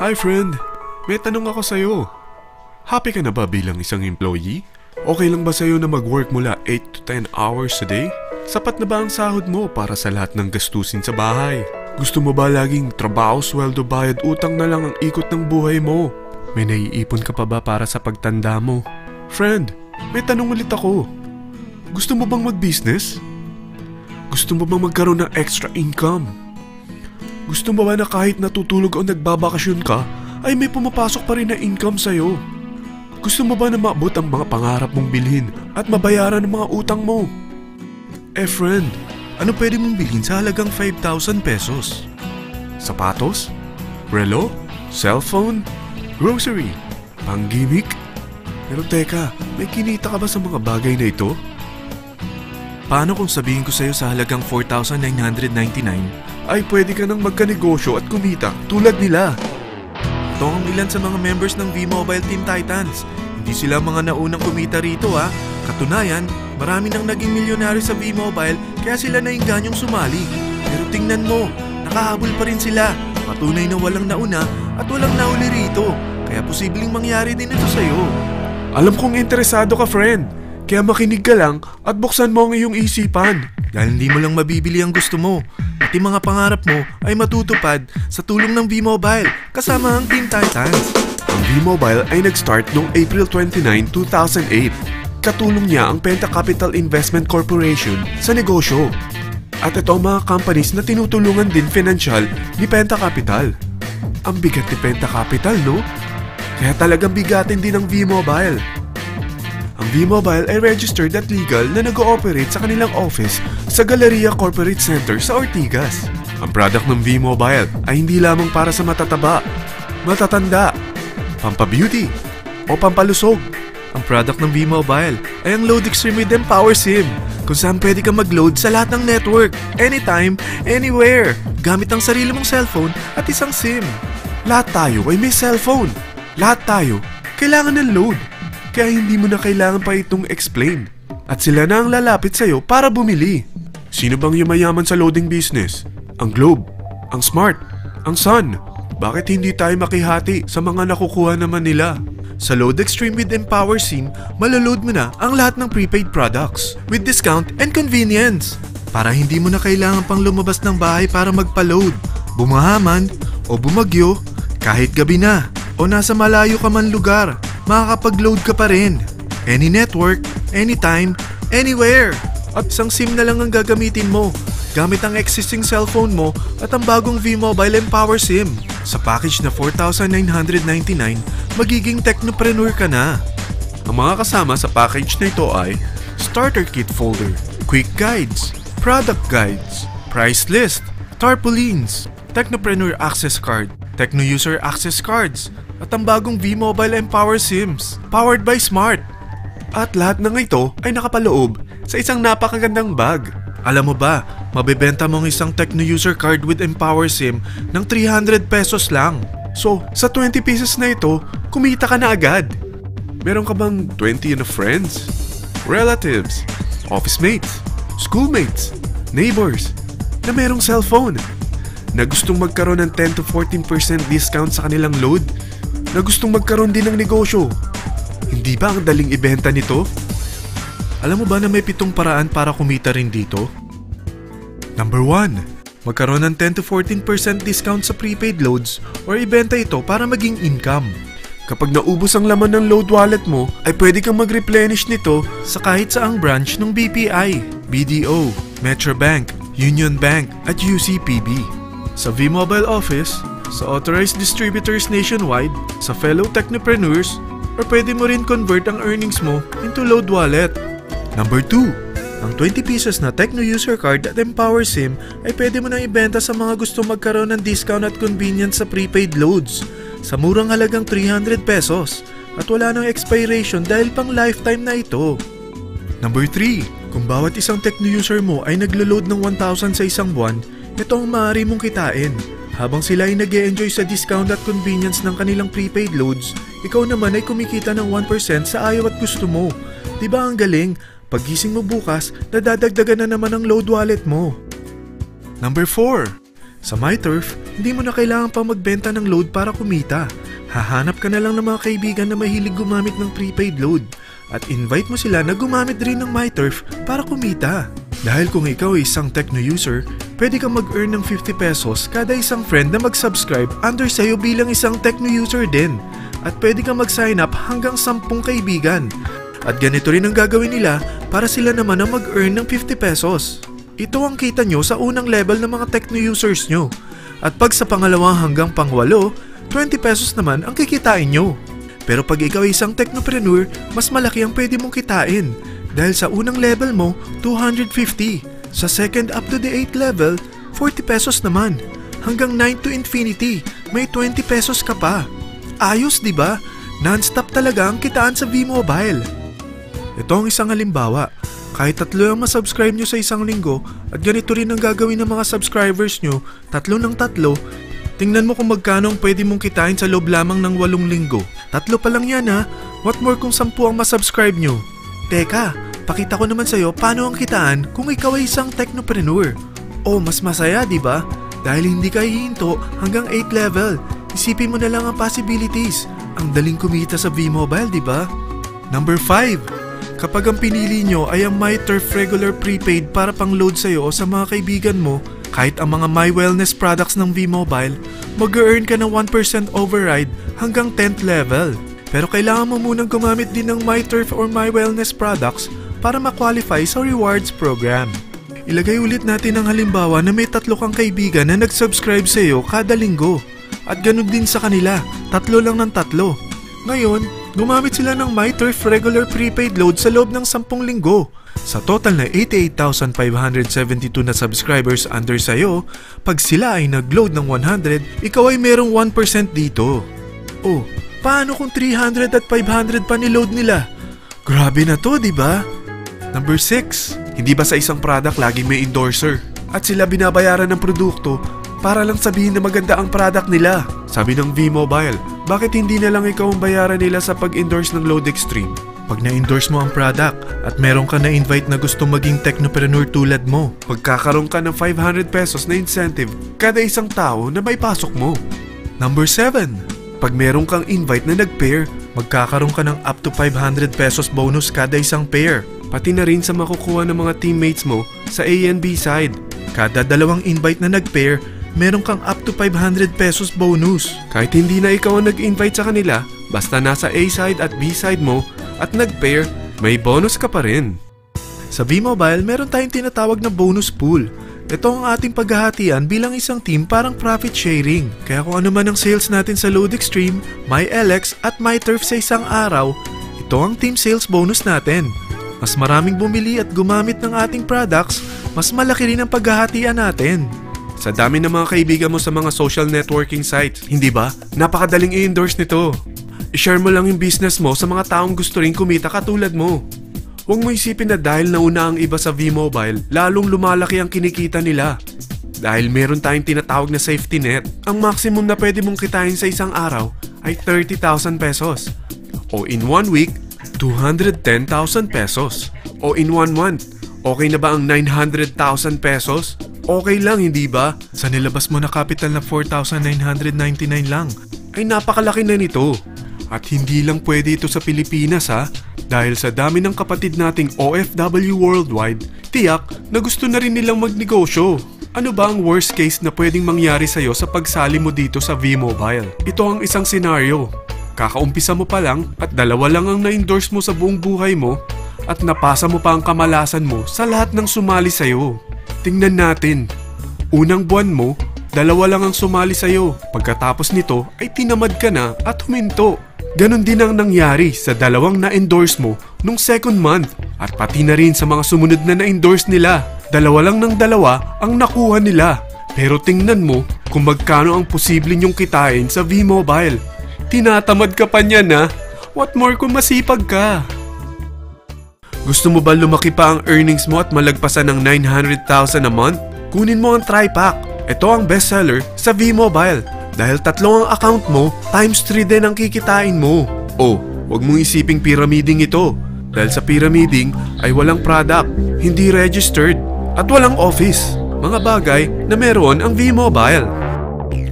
Hi friend, may tanong ako sa'yo. Happy ka na ba bilang isang employee? Okay lang ba sa'yo na mag-work mula 8 to 10 hours a day? Sapat na ba ang sahod mo para sa lahat ng gastusin sa bahay? Gusto mo ba laging trabaho, sweldo, bayad, utang na lang ang ikot ng buhay mo? May naiipon ka pa ba para sa pagtanda mo? Friend, may tanong ulit ako. Gusto mo bang mag-business? Gusto mo bang magkaroon ng extra income? Gusto mo ba na kahit natutulog o nagbabakasyon ka, ay may pumapasok pa rin na income sa'yo? Gusto mo ba na maabot ang mga pangarap mong bilhin at mabayaran ang mga utang mo? Friend, ano pwede mong bilhin sa halagang 5,000 pesos? Sapatos? Relo? Cellphone? Grocery? Pang-gimmick? Pero teka, may kinita ka ba sa mga bagay na ito? Paano kung sabihin ko sa'yo sa halagang 4,999 ay pwede ka nang magkanegosyo at kumita tulad nila? Ito ang ilan sa mga members ng V-Mobile Team Titans. Hindi sila mga naunang kumita rito ha. Katunayan, marami nang naging milyonaryo sa V-Mobile kaya sila naingganyong sumali. Pero tingnan mo, nakahabol pa rin sila. Patunay na walang nauna at walang nauli rito. Kaya posibleng mangyari din ito sa'yo. Alam kong interesado ka, friend. Kaya makinig ka lang at buksan mo ang iyong isipan. Dahil hindi mo lang mabibili ang gusto mo. Pati mga pangarap mo ay matutupad sa tulong ng V-Mobile kasama ang Team Titans. Ang V-Mobile ay nag-start noong April 29, 2008. Katulong niya ang Penta Capital Investment Corporation sa negosyo. At ito ang mga companies na tinutulungan din financial ni Penta Capital. Ang bigat ni Penta Capital, no? Kaya talagang bigatin din ang V-Mobile. Ang V-Mobile ay registered at legal na nag-ooperate sa kanilang office sa Galleria Corporate Center sa Ortigas. Ang product ng V-Mobile ay hindi lamang para sa matataba, matatanda, pampabeauty, o pampalusog. Ang product ng V-Mobile ay ang Load Extreme with Empower SIM, kung saan pwede kang mag-load sa lahat ng network, anytime, anywhere, gamit ang sarili mong cellphone at isang SIM. Lahat tayo ay may cellphone. Lahat tayo kailangan ng load. Kaya hindi mo na kailangan pa itong explain. At sila na ang lalapit sa'yo para bumili. Sino bang yumayaman sa loading business? Ang Globe, ang Smart, ang Sun. Bakit hindi tayo makihati sa mga nakukuha naman nila? Sa Load Extreme with Empower SIM, maloload mo na ang lahat ng prepaid products with discount and convenience. Para hindi mo na kailangan pang lumabas ng bahay para magpa-load. Bumahaman o bumagyo, kahit gabi na o nasa malayo ka man lugar, makakapag-load ka pa rin. Any network, anytime, anywhere. At isang SIM na lang ang gagamitin mo gamit ang existing cellphone mo at ang bagong V-Mobile Empower SIM. Sa package na 4,999, magiging technopreneur ka na. Ang mga kasama sa package na ito ay Starter Kit Folder, Quick Guides, Product Guides, Price List, Tarpaulins, Technopreneur Access Card, Techno User Access Cards, at ang bagong V-Mobile Empower SIMs, powered by Smart. At lahat ng ito ay nakapaloob sa isang napakagandang bag. Alam mo ba, mabebenta mo ang isang Techno User Card with Empower SIM ng 300 pesos lang. So, sa 20 pesos na ito, kumita ka na agad. Meron ka bang 20 na friends, relatives, office mates, schoolmates, neighbors, na merong cellphone, na gustong magkaroon ng 10 to 14% discount sa kanilang load, na gustong magkaroon din ng negosyo? Hindi ba ang daling ibenta nito? Alam mo ba na may 7 paraan para kumita rin dito? Number 1. Magkaroon ng 10 to 14% discount sa prepaid loads or ibenta ito para maging income. Kapag naubos ang laman ng load wallet mo, ay pwede kang mag-replenish nito sa kahit saang branch ng BPI, BDO, Metrobank, Union Bank at UCPB. Sa V-Mobile Office, sa authorized distributors nationwide, sa fellow technopreneurs, or pwede mo rin convert ang earnings mo into load wallet. Number 2. Ang 20 pesos na Techno User Card at Empower SIM ay pwede mo nang ibenta sa mga gusto magkaroon ng discount at convenience sa prepaid loads sa murang halagang 300 pesos at wala nang expiration dahil pang lifetime na ito. Number 3. Kung bawat isang Techno user mo ay naglo-load ng 1,000 sa isang buwan, ito ang maaari mong kitain. Habang sila ay nag-e-enjoy sa discount at convenience ng kanilang prepaid loads, ikaw naman ay kumikita ng 1% sa ayaw at gusto mo. Diba ang galing? Paggising mo bukas, nadadagdagan na naman ang load wallet mo. Number 4. Sa MyTurf, Hindi mo na kailangan pa magbenta ng load para kumita. Hahanap ka na lang ng mga kaibigan na mahilig gumamit ng prepaid load at invite mo sila na gumamit rin ng MyTurf para kumita. Dahil kung ikaw ay isang Tecno user, pwede kang mag-earn ng 50 pesos kada isang friend na mag-subscribe under sa'yo bilang isang Tecno user din. At pwede kang mag-sign up hanggang 10 kaibigan. At ganito rin ang gagawin nila para sila naman ang mag-earn ng 50 pesos. Ito ang kita nyo sa unang level ng mga Tecno users nyo. At pag sa pangalawa hanggang pang-8, 20 pesos naman ang kikitain nyo. Pero pag ikaw ay isang technopreneur, mas malaki ang pwede mong kitain. Dahil sa unang level mo, 250. Sa second up to the 8th level, 40 pesos naman. Hanggang 9 to infinity, may 20 pesos ka pa. Ayos, di ba? Non-stop talaga ang kitaan sa V-Mobile. Ito ang isang halimbawa. Kahit 3 ang masubscribe nyo sa isang linggo at ganito rin ang gagawin ng mga subscribers nyo, 3 ng 3, tingnan mo kung magkano ang pwede mong kitain sa loob lamang ng 8 linggo. 3 pa lang yan ha. What more kung 10 ang masubscribe nyo? Teka, pakita ko naman sa'yo paano ang kitaan kung ikaw ay isang technopreneur. Oh, mas masaya, di ba? Dahil hindi ka hihinto hanggang 8th level. Isipin mo na lang ang possibilities. Ang daling kumita sa V-Mobile, di ba? Number 5. Kapag ang pinili nyo ay ang MyTurf regular prepaid para pang-load sa'yo o sa mga kaibigan mo, kahit ang mga My Wellness products ng V-Mobile, mag-earn ka ng 1% override hanggang 10th level. Pero kailangan mo munang gumamit din ng MyTurf or My Wellness products para ma-qualify sa rewards program. Ilagay ulit natin ang halimbawa na may 3 kang kaibigan na nag-subscribe sa iyo kada linggo. At ganun din sa kanila, 3 lang ng 3. Ngayon, gumamit sila ng MyTurf regular prepaid load sa loob ng 10 linggo. Sa total na 88,572 na subscribers under sa'yo, pag sila ay nag-load ng 100, ikaw ay merong 1% dito. Oh, paano kung 300 at 500 pa niload nila? Grabe na to, di ba? Number 6. Hindi ba sa isang product laging may endorser? At sila binabayaran ng produkto para lang sabihin na maganda ang product nila. Sabi ng V-Mobile, bakit hindi na lang ikaw ang bayaran nila sa pag-endorse ng Load Extreme? Pag na-endorse mo ang product at meron ka na-invite na gusto maging technopreneur tulad mo, magkakaroon ka ng 500 pesos na incentive kada isang tao na may pasok mo. Number 7. Pag meron kang invite na nag-pair, magkakaroon ka ng up to 500 pesos bonus kada isang pair. Pati na rin sa makukuha ng mga teammates mo sa A and B side. Kada 2 invite na nag-pair, meron kang up to 500 pesos bonus. Kahit hindi na ikaw ang nag-invite sa kanila, basta nasa A side at B side mo at nag-pair, may bonus ka pa rin. Sa V-Mobile, meron tayong tinatawag na bonus pool. Ito ang ating paghahatian bilang isang team parang profit sharing. Kaya kung ano man ang sales natin sa Load Extreme, MyLX at MyTurf sa isang araw, ito ang team sales bonus natin. Mas maraming bumili at gumamit ng ating products, mas malaki rin ang paghahatian natin. Sa dami ng mga kaibigan mo sa mga social networking sites, hindi ba? Napakadaling i-endorse nito. I-share mo lang yung business mo sa mga taong gusto rin kumita katulad mo. Huwag mo isipin na dahil nauna ang iba sa V-Mobile, lalong lumalaki ang kinikita nila. Dahil meron tayong tinatawag na safety net, ang maximum na pwede mong kitain sa isang araw ay 30,000 pesos. O in 1 week, 210,000 pesos. O in 1 month, okay na ba ang 900,000 pesos? Okay lang, hindi ba? Sa nilabas mo na capital na 4,999 lang, ay napakalaki na nito. At hindi lang pwede ito sa Pilipinas ha, dahil sa dami ng kapatid nating OFW worldwide, tiyak na gusto na rin nilang magnegosyo. Ano ba ang worst case na pwedeng mangyari sa'yo sa pagsali mo dito sa V-Mobile? Ito ang isang senaryo. Kakaumpisa mo pa lang at 2 lang ang na-endorse mo sa buong buhay mo at napasa mo pa ang kamalasan mo sa lahat ng sumali sa'yo. Tingnan natin. Unang buwan mo, 2 lang ang sumali sa'yo. Pagkatapos nito ay tinamad ka na at huminto. Ganon din ang nangyari sa 2 na-endorse mo nung second month at pati na rin sa mga sumunod na na-endorse nila. 2 lang ng 2 ang nakuha nila. Pero tingnan mo kung magkano ang posible nyong kitain sa V-Mobile. Tinatamad ka pa niyan ha? What more kung masipag ka? Gusto mo ba lumaki pa ang earnings mo at malagpasan ng 900,000 a month? Kunin mo ang TriPack. Ito ang bestseller sa V-Mobile. Dahil 3 ang account mo, times 3 din ang kikitain mo. Oh, wag mong isiping pyramiding ito. Dahil sa pyramiding ay walang product, hindi registered, at walang office. Mga bagay na meron ang V-Mobile.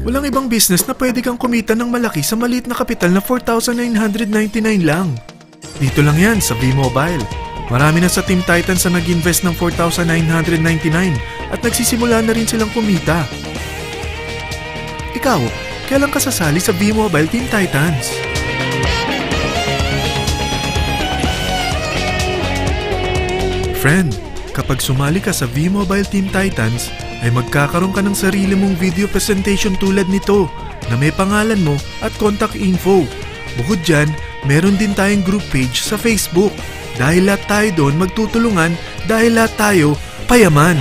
Walang ibang business na pwede kang kumita ng malaki sa maliit na kapital na 4,999 lang. Dito lang yan sa V-Mobile. Marami na sa Team Titans na nag-invest ng 4,999 at nagsisimula na rin silang kumita. Ikaw, kailan ka sasali sa V-Mobile Team Titans? Friend, kapag sumali ka sa V-Mobile Team Titans, ay magkakaroon ka ng sarili mong video presentation tulad nito na may pangalan mo at contact info. Bukod dyan, meron din tayong group page sa Facebook. Dahil lahat tayo doon magtutulungan dahil lahat tayo payaman.